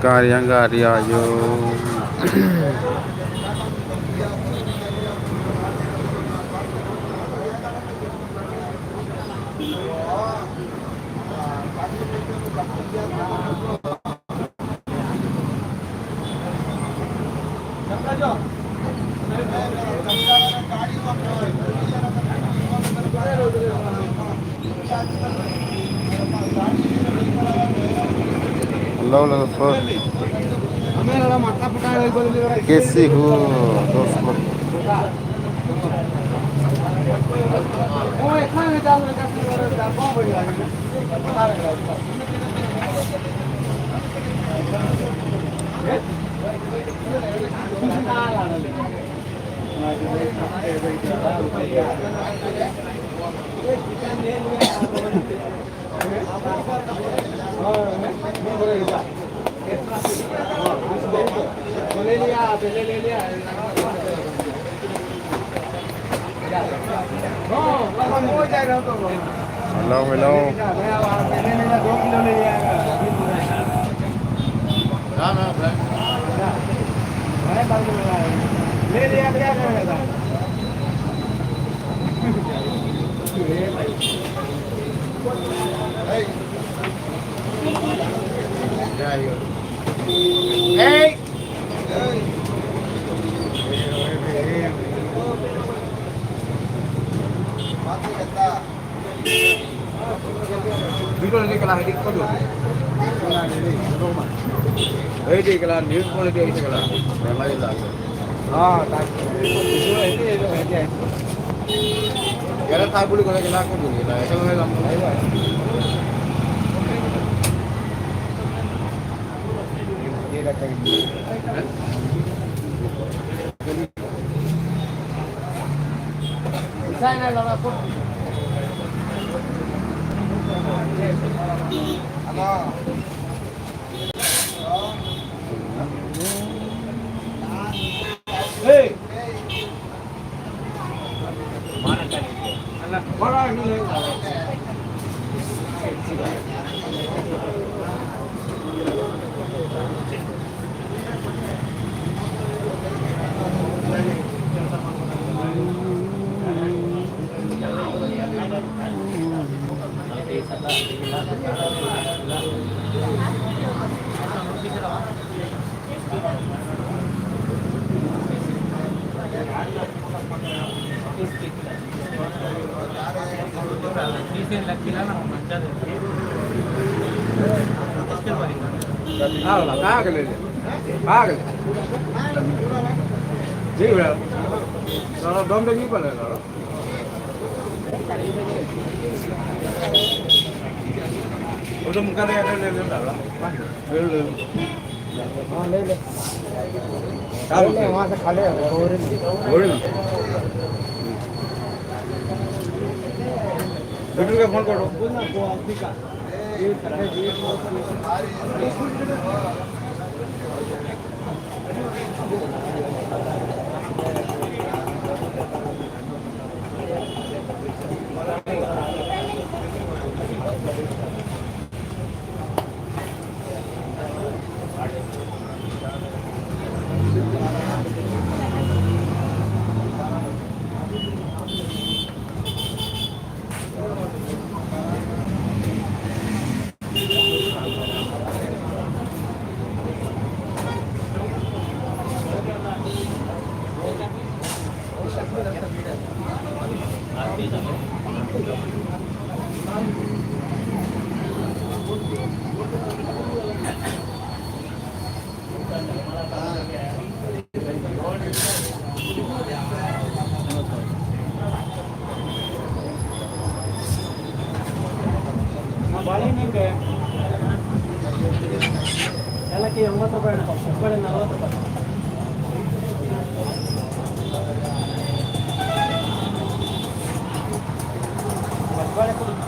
Gari ayo. Hello दोस्तों, कैसी हो दोस्तों? हेलो हेलो, ले लिया क्या करेगा? Hey! Video ini kalau hidup kau dulu. Ini kalau news mau dia ini kalau. Memang itu. Ah, tak. Itu aja. Kalau tak boleh kalau kita aku dulu. Itu memang kamu. Sana lang ako. Hey. Mana tadi? Anak, mana ni? Pagal. Ji bro. Kalau dom lagi apa lah? Udah muka dia ada lah. ले ले वहाँ से खा ले का phone करो Vale,